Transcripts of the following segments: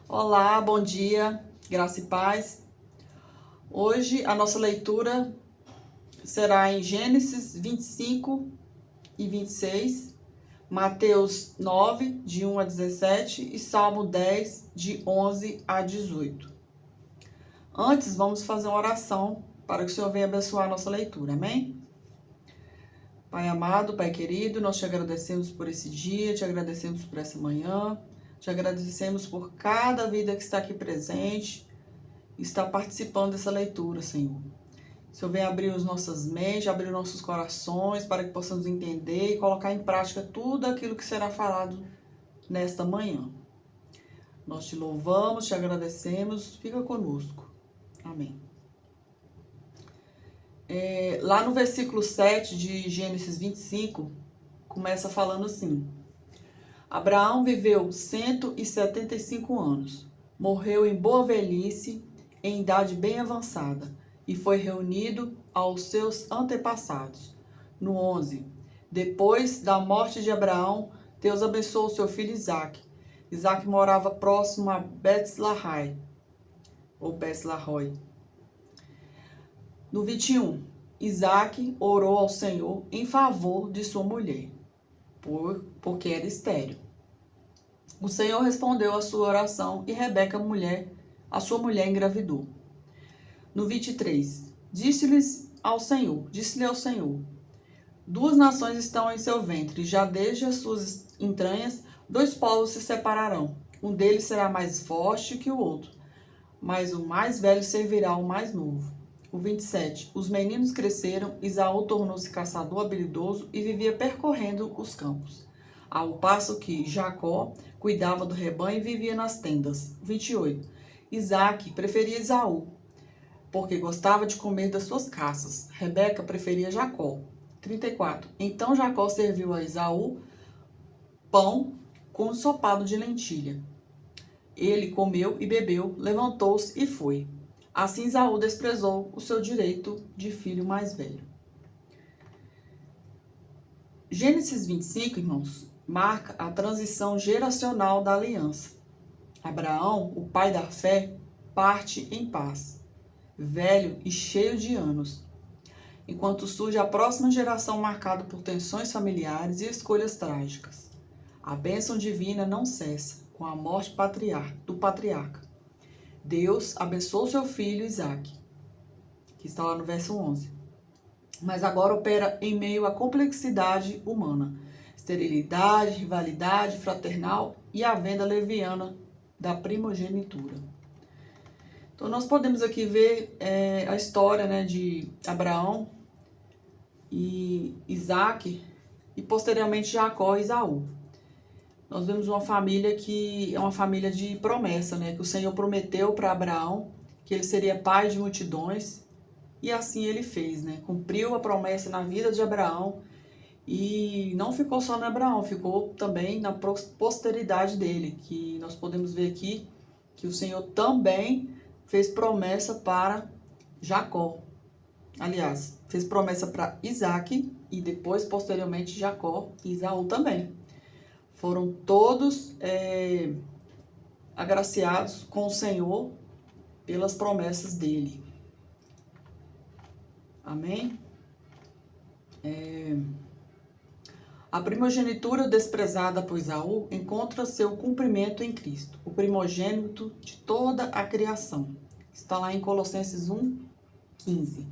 Olá, bom dia, graça e paz. Hoje a nossa leitura será em Gênesis 25 e 26, Mateus 9, de 1 a 17 e Salmo 10, de 11 a 18. Antes, vamos fazer uma oração para que o Senhor venha abençoar a nossa leitura, amém? Pai amado, Pai querido, nós te agradecemos por esse dia, te agradecemos por essa manhã, te agradecemos por cada vida que está aqui presente, está participando dessa leitura, Senhor. O Senhor vem abrir as nossas mentes, abrir os nossos corações, para que possamos entender e colocar em prática tudo aquilo que será falado nesta manhã. Nós te louvamos, te agradecemos, fica conosco. Amém. Lá no versículo 7 de Gênesis 25, começa falando assim: Abraão viveu 175 anos, morreu em boa velhice, em idade bem avançada, e foi reunido aos seus antepassados. No 11, depois da morte de Abraão, Deus abençoou seu filho Isaque. Isaque morava próximo a Bet-Lahai, ou Bet-Lahoi. No 21, Isaque orou ao Senhor em favor de sua mulher, porque era estéril. O Senhor respondeu à sua oração e Rebeca, a sua mulher, engravidou. No 23, disse-lhe ao Senhor, duas nações estão em seu ventre, já desde as suas entranhas, dois povos se separarão. Um deles será mais forte que o outro, mas o mais velho servirá ao mais novo. O 27, os meninos cresceram, Esaú tornou-se caçador habilidoso e vivia percorrendo os campos, ao passo que Jacó cuidava do rebanho e vivia nas tendas. 28, Isaque preferia Esaú, porque gostava de comer das suas caças. Rebeca preferia Jacó. 34. Então Jacó serviu a Esaú pão com ensopado de lentilha. Ele comeu e bebeu, levantou-se e foi. Assim Esaú desprezou o seu direito de filho mais velho. Gênesis 25, irmãos, marca a transição geracional da aliança. Abraão, o pai da fé, parte em paz, velho e cheio de anos, enquanto surge a próxima geração marcada por tensões familiares e escolhas trágicas. A bênção divina não cessa com a morte do patriarca. Deus abençoou seu filho Isaque, que está lá no verso 11, mas agora opera em meio à complexidade humana, esterilidade, rivalidade fraternal e a venda leviana da primogenitura. Então nós podemos aqui ver a história, né, de Abraão e Isaque e posteriormente Jacó e Esaú. Nós vemos uma família que é uma família de promessa, né, que o Senhor prometeu para Abraão que ele seria pai de multidões e assim ele fez, né, cumpriu a promessa na vida de Abraão e não ficou só no Abraão, ficou também na posteridade dele, que nós podemos ver aqui que o Senhor também fez promessa para Jacó. Aliás, fez promessa para Isaque e depois, posteriormente, Jacó e Esaú também. Foram todos agraciados com o Senhor pelas promessas dele. Amém? A primogenitura desprezada por Esaú encontra seu cumprimento em Cristo, o primogênito de toda a criação. Está lá em Colossenses 1:15.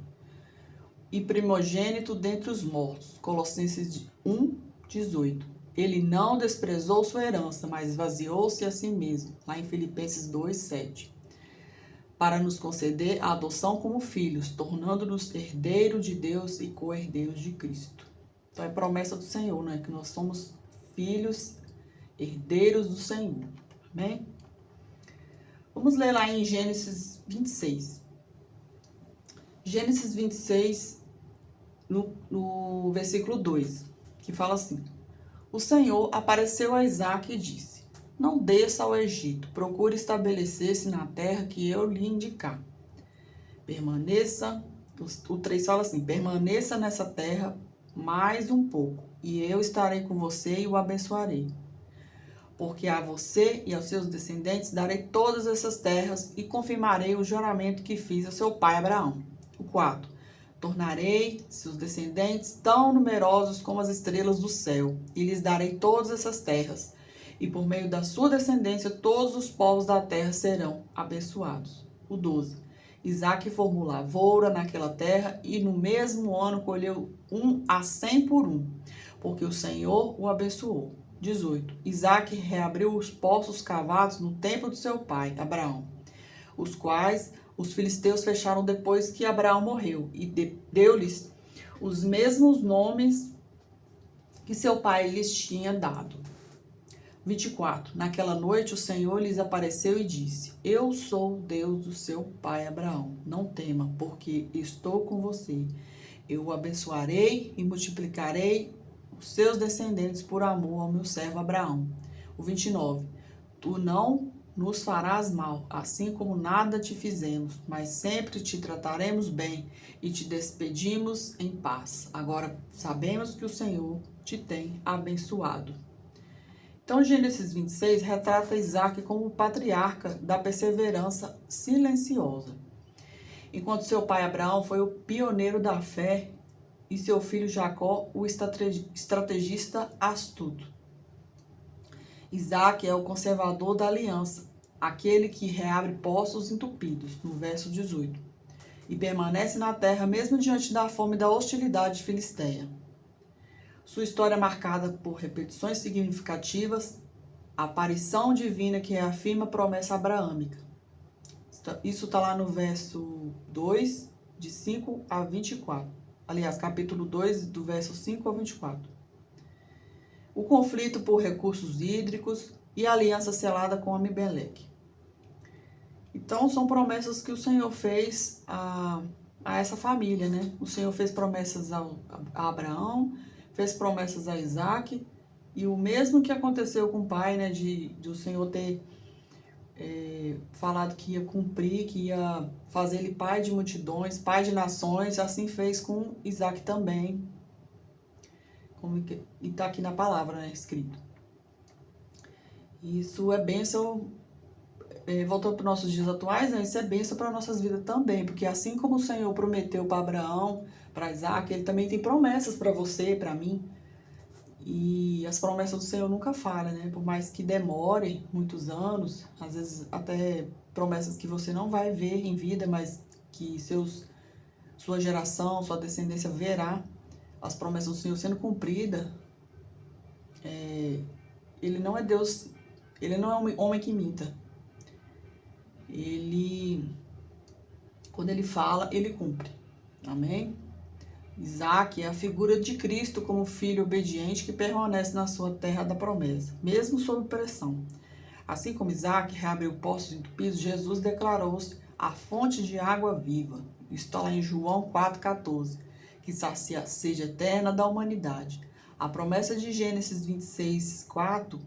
E primogênito dentre os mortos, Colossenses 1:18. Ele não desprezou sua herança, mas esvaziou-se a si mesmo, lá em Filipenses 2:7. Para nos conceder a adoção como filhos, tornando-nos herdeiros de Deus e co-herdeiros de Cristo. Então é promessa do Senhor, né? Que nós somos filhos, herdeiros do Senhor. Amém? Vamos ler lá em Gênesis 26. Gênesis 26, no versículo 2, que fala assim: O Senhor apareceu a Isaque e disse: Não desça ao Egito, procure estabelecer-se na terra que eu lhe indicar. Permaneça, o 3 fala assim: permaneça nessa terra mais um pouco, e eu estarei com você e o abençoarei. porque a você e aos seus descendentes darei todas essas terras e confirmarei o juramento que fiz a seu pai Abraão. O 4. Tornarei seus descendentes tão numerosos como as estrelas do céu, e lhes darei todas essas terras, e por meio da sua descendência todos os povos da terra serão abençoados. O 12. Isaque formou lavoura naquela terra, e no mesmo ano colheu 100 por 1, porque o Senhor o abençoou. 18. Isaque reabriu os poços cavados no tempo do seu pai, Abraão, os quais os filisteus fecharam depois que Abraão morreu, e deu-lhes os mesmos nomes que seu pai lhes tinha dado. 24. Naquela noite o Senhor lhes apareceu e disse: Eu sou o Deus do seu pai Abraão. Não tema, porque estou com você. Eu o abençoarei e multiplicarei os seus descendentes por amor ao meu servo Abraão. O 29. Tu não nos farás mal, assim como nada te fizemos, mas sempre te trataremos bem e te despedimos em paz. Agora sabemos que o Senhor te tem abençoado. Então, Gênesis 26 retrata Isaque como o patriarca da perseverança silenciosa, enquanto seu pai Abraão foi o pioneiro da fé e seu filho Jacó o estrategista astuto. Isaque é o conservador da aliança, aquele que reabre poços entupidos, no verso 18, e permanece na terra mesmo diante da fome e da hostilidade filisteia. Sua história é marcada por repetições significativas, a aparição divina que reafirma a promessa abraâmica. Isso está lá no verso 2, de 5 a 24. Aliás, capítulo 2, do verso 5 a 24. O conflito por recursos hídricos e a aliança selada com Abimeleque. Então, são promessas que o Senhor fez a essa família, né? O Senhor fez promessas a Abraão, fez promessas a Isaque, e o mesmo que aconteceu com o pai, né? De o Senhor ter falado que ia cumprir, que ia fazer ele pai de multidões, pai de nações, assim fez com Isaque também. E está aqui na palavra, né? Escrito. Isso é bênção. Voltando para os nossos dias atuais, né, isso é bênção para nossas vidas também, porque assim como o Senhor prometeu para Abraão, para Isaac, ele também tem promessas para você, para mim, e as promessas do Senhor nunca falham, né, por mais que demore muitos anos, às vezes até promessas que você não vai ver em vida, mas que sua geração, sua descendência verá as promessas do Senhor sendo cumpridas. Ele não é Deus, ele não é um homem que minta. Quando ele fala, ele cumpre. Amém? Isaque é a figura de Cristo como filho obediente que permanece na sua terra da promessa, mesmo sob pressão. Assim como Isaque reabriu poços entupidos, Jesus declarou-se a fonte de água viva. Isso está lá em João 4,14, que sacia a sede eterna da humanidade. A promessa de Gênesis 26,4,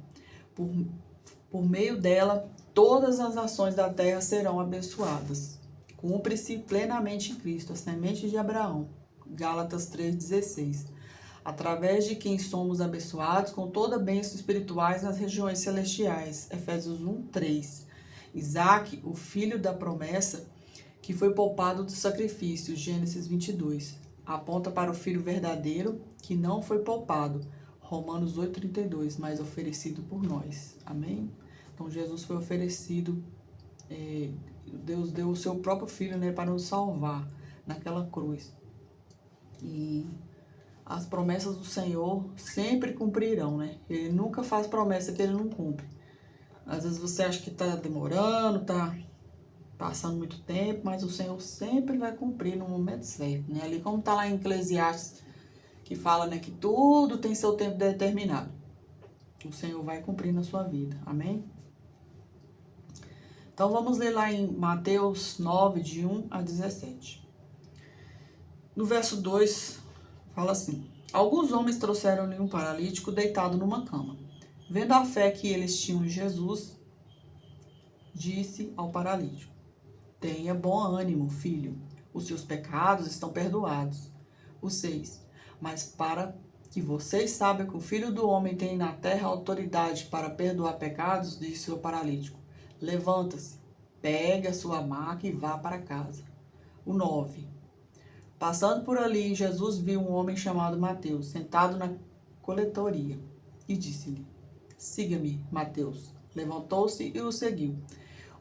por meio dela, todas as nações da terra serão abençoadas. Cumpre-se plenamente em Cristo, a semente de Abraão. Gálatas 3,16. Através de quem somos abençoados com toda bênção espirituais nas regiões celestiais. Efésios 1,3. Isaque, o filho da promessa, que foi poupado do sacrifício. Gênesis 22. Aponta para o filho verdadeiro, que não foi poupado. Romanos 8,32. Mas oferecido por nós. Amém? Então, Jesus foi oferecido, Deus deu o seu próprio Filho, né, para nos salvar naquela cruz. E as promessas do Senhor sempre cumprirão, né? Ele nunca faz promessa que ele não cumpre. Às vezes você acha que está demorando, está passando muito tempo, mas o Senhor sempre vai cumprir no momento certo, né? Ali como está lá em Eclesiastes, que fala, né, que tudo tem seu tempo determinado. O Senhor vai cumprir na sua vida. Amém? Então, vamos ler lá em Mateus 9, de 1 a 17. No verso 2, fala assim: Alguns homens trouxeram-lhe um paralítico deitado numa cama. Vendo a fé que eles tinham em Jesus, disse ao paralítico: Tenha bom ânimo, filho, os seus pecados estão perdoados. O 6. Mas para Que vocês sabem que o Filho do Homem tem na terra autoridade para perdoar pecados, disse o paralítico. Levanta-se, pegue a sua maca e vá para casa. O 9. Passando por ali, Jesus viu um homem chamado Mateus, sentado na coletoria, e disse-lhe: Siga-me, Mateus. Levantou-se e o seguiu.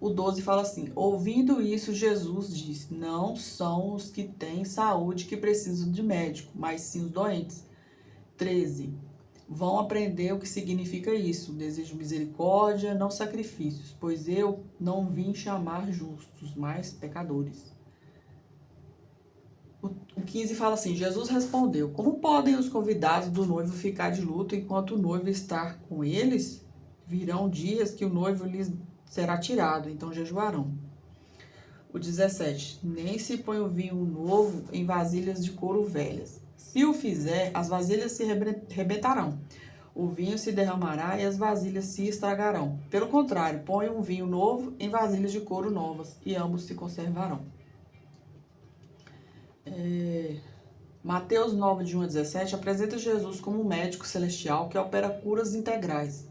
O 12 fala assim: ouvindo isso, Jesus disse: não são os que têm saúde que precisam de médico, mas sim os doentes. 13. Vão aprender o que significa isso. Desejo misericórdia, não sacrifícios, pois eu não vim chamar justos, mas pecadores. O 15 fala assim: Jesus respondeu: como podem os convidados do noivo ficar de luto enquanto o noivo está com eles? Virão dias que o noivo lhes será tirado, então jejuarão. O 17: nem se põe o vinho novo em vasilhas de couro velhas. Se o fizer, as vasilhas se rebentarão, o vinho se derramará e as vasilhas se estragarão. Pelo contrário, põe um vinho novo em vasilhas de couro novas, e ambos se conservarão. Mateus 9, de 1 a 17, apresenta Jesus como um médico celestial que opera curas integrais,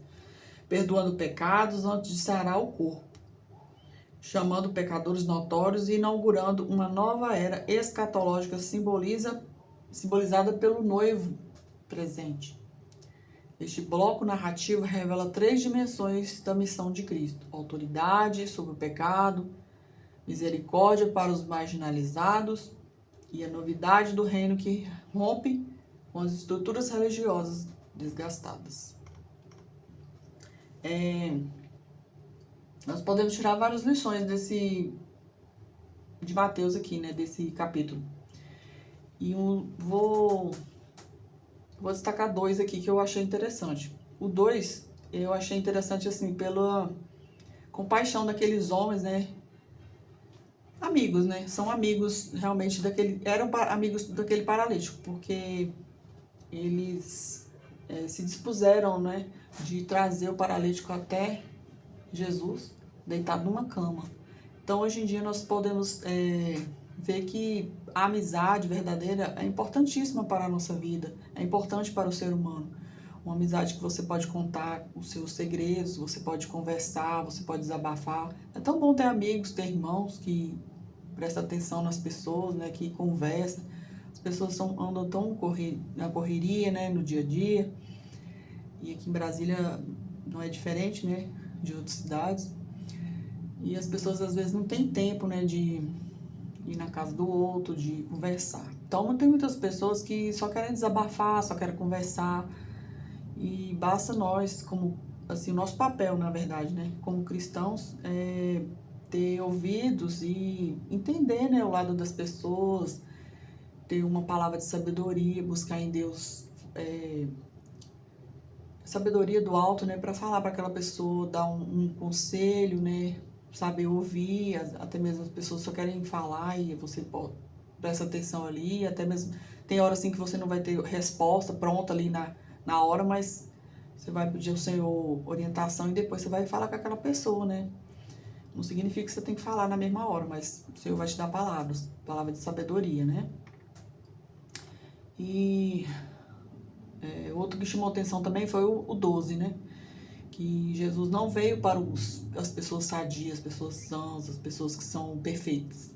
perdoando pecados antes de sarar o corpo, chamando pecadores notórios e inaugurando uma nova era escatológica simbolizada pelo noivo presente. Este bloco narrativo revela 3 dimensões da missão de Cristo: autoridade sobre o pecado, misericórdia para os marginalizados e a novidade do reino que rompe com as estruturas religiosas desgastadas. Nós podemos tirar várias lições de Mateus aqui, né, desse capítulo. E vou destacar 2 aqui que eu achei interessante. O 2, eu achei interessante, assim, pela compaixão daqueles homens, né, amigos, né, são amigos realmente eram amigos daquele paralítico, porque eles se dispuseram, né, de trazer o paralítico até Jesus, deitado numa cama. Então, hoje em dia, nós podemos ver que a amizade verdadeira é importantíssima para a nossa vida, é importante para o ser humano. Uma amizade que você pode contar os seus segredos, você pode conversar, você pode desabafar. É tão bom ter amigos, ter irmãos que prestam atenção nas pessoas, né, que conversam. As pessoas andam tão na correria, né, no dia a dia. E aqui em Brasília não é diferente, né, de outras cidades. E as pessoas às vezes não têm tempo, né, de ir na casa do outro, de conversar. Então tem muitas pessoas que só querem desabafar, só querem conversar. E basta nós, como assim, o nosso papel, na verdade, né, como cristãos, ter ouvidos e entender, né, o lado das pessoas, ter uma palavra de sabedoria, buscar em Deus sabedoria do alto, né, para falar para aquela pessoa, dar um conselho, né, saber ouvir. Até mesmo as pessoas só querem falar e você presta atenção ali. Até mesmo tem hora assim que você não vai ter resposta pronta ali na hora, mas você vai pedir ao Senhor orientação e depois você vai falar com aquela pessoa, né. Não significa que você tem que falar na mesma hora, mas o Senhor vai te dar palavras de sabedoria, né. E outro que chamou atenção também foi o 12, né? Que Jesus não veio para as pessoas sadias, as pessoas sãs, as pessoas que são perfeitas.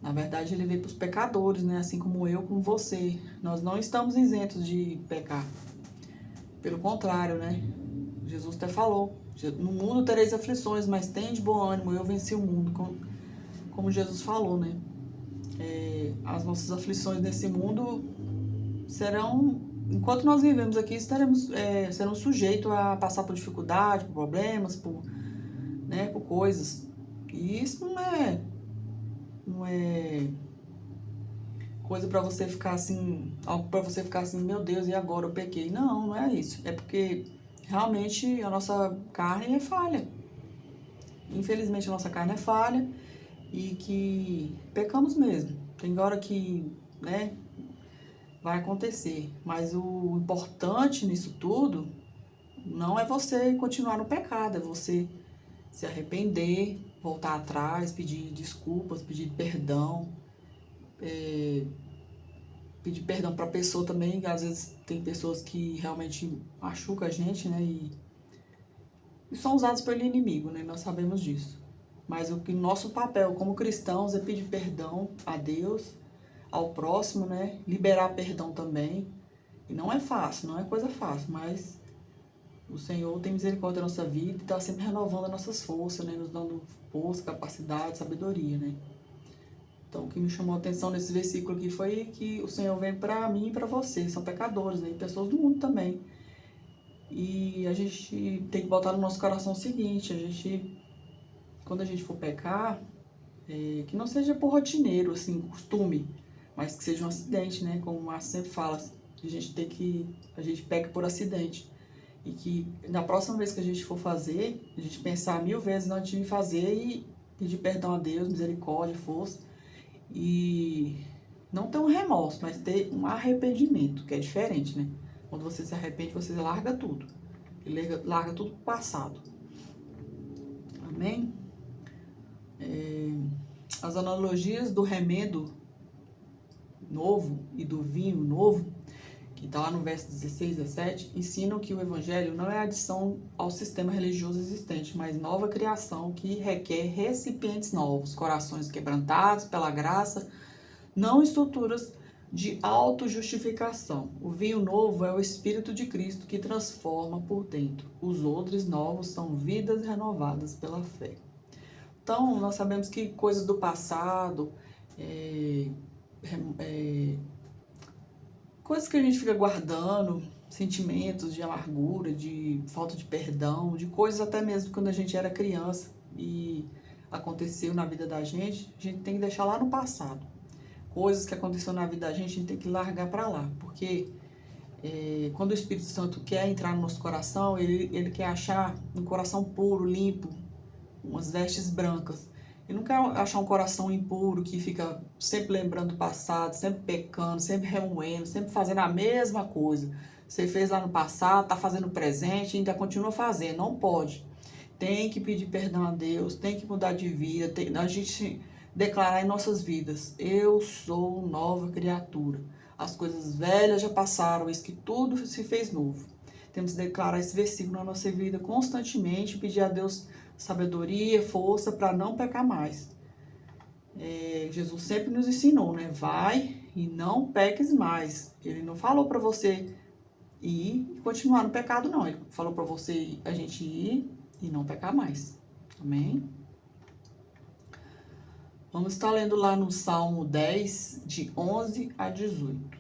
Na verdade, ele veio para os pecadores, né? Assim como eu, como você. Nós não estamos isentos de pecar. Pelo contrário, né? Jesus até falou: no mundo tereis aflições, mas tende bom ânimo, eu venci o mundo. Como Jesus falou, né? As nossas aflições nesse mundo serão, enquanto nós vivemos aqui, serão sujeitos a passar por dificuldade, por problemas, por coisas. E isso não é coisa para você ficar assim, algo para você ficar assim, meu Deus, e agora eu pequei. Não, não é isso. É porque realmente a nossa carne é falha. Infelizmente a nossa carne é falha e que pecamos mesmo. Tem hora que, né, vai acontecer, mas o importante nisso tudo não é você continuar no pecado, é você se arrepender, voltar atrás, pedir desculpas, pedir perdão, pedir perdão para a pessoa também, que às vezes tem pessoas que realmente machucam a gente, né? E são usados pelo inimigo, né? Nós sabemos disso. Mas o que nosso papel como cristãos é pedir perdão a Deus, ao próximo, né? Liberar perdão também. E não é fácil, não é coisa fácil, mas o Senhor tem misericórdia da nossa vida e está sempre renovando as nossas forças, né? Nos dando força, capacidade, sabedoria, né? Então, o que me chamou a atenção nesse versículo aqui foi que o Senhor vem para mim e para você, são pecadores, né? E pessoas do mundo também. E a gente tem que botar no nosso coração o seguinte, quando a gente for pecar, que não seja por rotineiro, assim, costume, mas que seja um acidente, né? Como o Márcio sempre fala, a gente peca por acidente. E que na próxima vez que a gente for fazer, a gente pensar 1000 vezes antes de fazer e pedir perdão a Deus, misericórdia, força. E não ter um remorso, mas ter um arrependimento, que é diferente, né? Quando você se arrepende, você larga tudo. Ele larga tudo pro passado. Amém? As analogias do remédio novo e do vinho novo, que está lá no verso 16 e 17, ensinam que o evangelho não é adição ao sistema religioso existente, mas nova criação que requer recipientes novos, corações quebrantados pela graça, não estruturas de autojustificação. O vinho novo é o Espírito de Cristo que transforma por dentro. Os odres novos são vidas renovadas pela fé. Então, nós sabemos que coisas do passado, coisas que a gente fica guardando, sentimentos de amargura, de falta de perdão, de coisas até mesmo quando a gente era criança e aconteceu na vida da gente, a gente tem que deixar lá no passado. Coisas que aconteceram na vida da gente, a gente tem que largar para lá, porque quando o Espírito Santo quer entrar no nosso coração, ele quer achar um coração puro, limpo, umas vestes brancas. Ele não quer achar um coração impuro que fica sempre lembrando do passado, sempre pecando, sempre remoendo, sempre fazendo a mesma coisa. Você fez lá no passado, está fazendo no presente e ainda continua fazendo. Não pode. Tem que pedir perdão a Deus, tem que mudar de vida, a gente declarar em nossas vidas: eu sou nova criatura. As coisas velhas já passaram, eis que tudo se fez novo. Temos que declarar esse versículo na nossa vida constantemente, pedir a Deus sabedoria, força para não pecar mais. Jesus sempre nos ensinou, né? Vai e não peques mais. Ele não falou para você ir e continuar no pecado, não. Ele falou para você, a gente ir e não pecar mais. Amém? Vamos estar lendo lá no Salmo 10, de 11 a 18.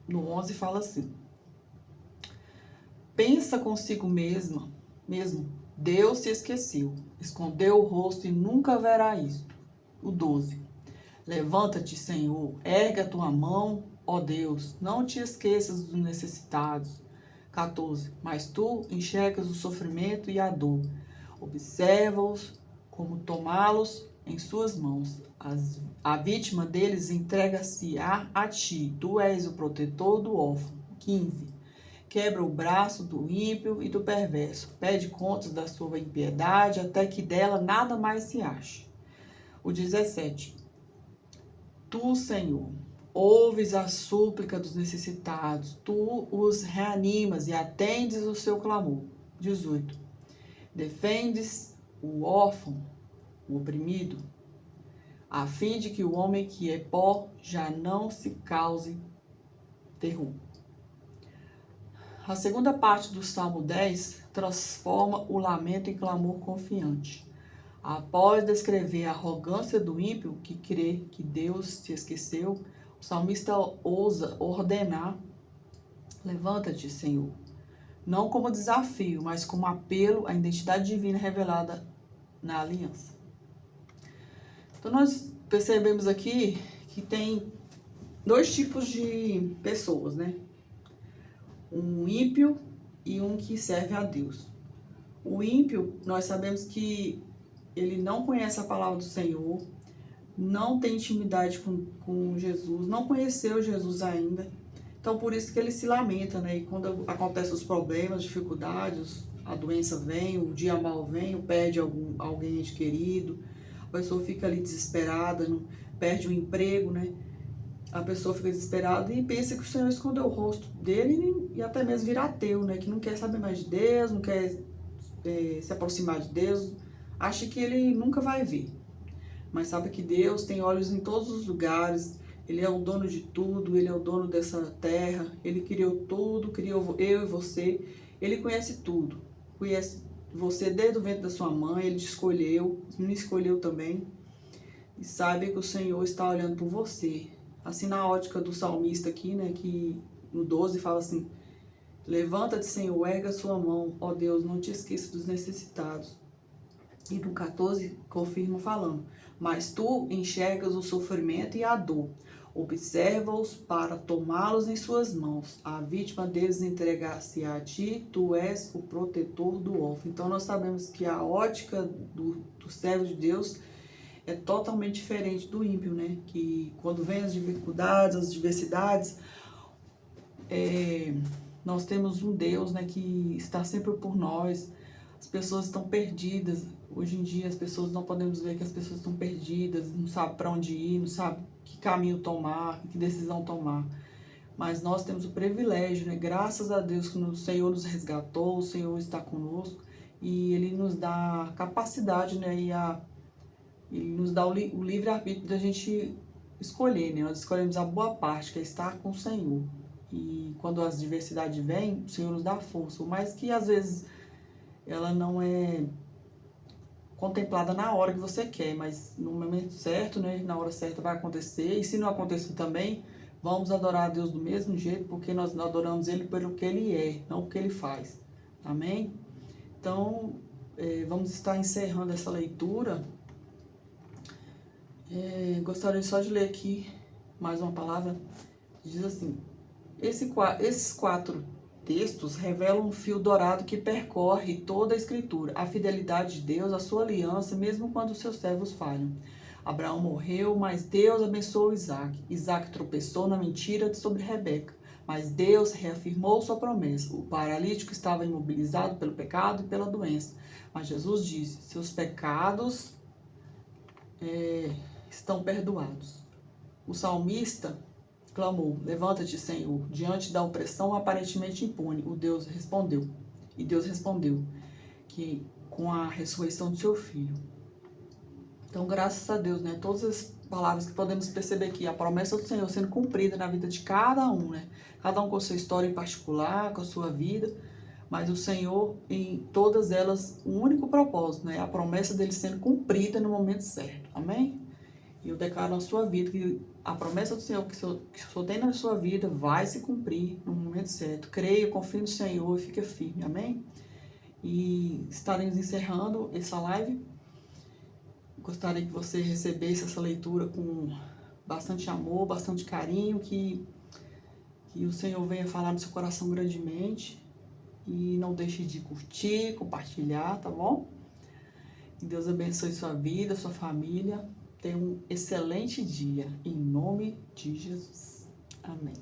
No 11 fala assim: pensa consigo mesmo, Deus se esqueceu, escondeu o rosto e nunca verá isto. O 12. Levanta-te, Senhor, ergue a tua mão, ó Deus, não te esqueças dos necessitados. 14. Mas tu enxergas o sofrimento e a dor, observa-os como tomá-los em suas mãos. A vítima deles entrega-se a ti, tu és o protetor do órfão. 15. Quebra o braço do ímpio e do perverso, pede contas da sua impiedade, até que dela nada mais se ache. O 17. Tu, Senhor, ouves a súplica dos necessitados, tu os reanimas e atendes o seu clamor. 18. Defendes o órfão, o oprimido, a fim de que o homem que é pó já não se cause terror. A segunda parte do Salmo 10 transforma o lamento em clamor confiante. Após descrever a arrogância do ímpio, que crê que Deus se esqueceu, o salmista ousa ordenar: levanta-te, Senhor. Não como desafio, mas como apelo à identidade divina revelada na aliança. Então nós percebemos aqui que tem dois tipos de pessoas, né? Um ímpio e um que serve a Deus. O ímpio, nós sabemos que ele não conhece a palavra do Senhor, não tem intimidade com Jesus, não conheceu Jesus ainda. Então, por isso que ele se lamenta, né? E quando acontecem os problemas, dificuldades, a doença vem, o dia mal vem, perde alguém ente querido, a pessoa fica ali desesperada, perde o emprego, né? a pessoa fica desesperada e pensa que o Senhor escondeu o rosto dele e até mesmo vira ateu, né? Que não quer saber mais de Deus, não quer se aproximar de Deus, acha que ele nunca vai ver. Mas sabe que Deus tem olhos em todos os lugares, Ele é o dono de tudo, Ele é o dono dessa terra, Ele criou tudo, criou eu e você, Ele conhece tudo, conhece você desde o ventre da sua mãe, Ele te escolheu, me escolheu também, e sabe que o Senhor está olhando por você. Assim na ótica do salmista aqui, né, que no 12 fala assim: levanta-te, Senhor, erga a sua mão, ó Deus, não te esqueça dos necessitados. E no 14 confirma falando: mas tu enxergas o sofrimento e a dor, observa-os para tomá-los em suas mãos. A vítima deles entregar-se a ti, tu és o protetor do órfão. Então nós sabemos que a ótica do servo de Deus é totalmente diferente do ímpio, né? Que quando vem as dificuldades, as diversidades, nós temos um Deus, né, que está sempre por nós. As pessoas estão perdidas. Hoje em dia as pessoas, não podemos ver que as pessoas estão perdidas, não sabem para onde ir, não sabem que caminho tomar, que decisão tomar. Mas nós temos o privilégio, né? Graças a Deus que o Senhor nos resgatou, o Senhor está conosco e Ele nos dá capacidade, né? Ele nos dá o livre-arbítrio da gente escolher, né? Nós escolhemos a boa parte, que é estar com o Senhor. E quando as adversidades vêm, o Senhor nos dá força. Por mais que às vezes ela não é contemplada na hora que você quer, mas no momento certo, né? Na hora certa vai acontecer. E se não acontecer também, vamos adorar a Deus do mesmo jeito, porque nós adoramos Ele pelo que Ele é, não pelo que Ele faz. Amém? Então, vamos estar encerrando essa leitura. Gostaria só de ler aqui mais uma palavra. Diz assim: esses 4 textos revelam um fio dourado que percorre toda a Escritura, a fidelidade de Deus, a sua aliança, mesmo quando os seus servos falham. Abraão morreu, mas Deus abençoou Isaac. Isaac tropeçou na mentira sobre Rebeca, mas Deus reafirmou sua promessa. O paralítico estava imobilizado pelo pecado e pela doença, mas Jesus disse: seus pecados estão perdoados. O salmista clamou: levanta-te, Senhor, diante da opressão aparentemente impune. Deus respondeu que com a ressurreição do seu filho. Então, graças a Deus, né? Todas as palavras que podemos perceber aqui, a promessa do Senhor sendo cumprida na vida de cada um, né? Cada um com a sua história em particular, com a sua vida, mas o Senhor, em todas elas, o único propósito, né? A promessa dele sendo cumprida no momento certo. Amém? E eu declaro na sua vida que a promessa do Senhor que o Senhor tem na sua vida vai se cumprir no momento certo. Creia, confie no Senhor e fica firme. Amém? E estaremos encerrando essa live. Gostaria que você recebesse essa leitura com bastante amor, bastante carinho, que o Senhor venha falar no seu coração grandemente. E não deixe de curtir, compartilhar, tá bom? Que Deus abençoe sua vida, sua família. Tenha um excelente dia, em nome de Jesus. Amém.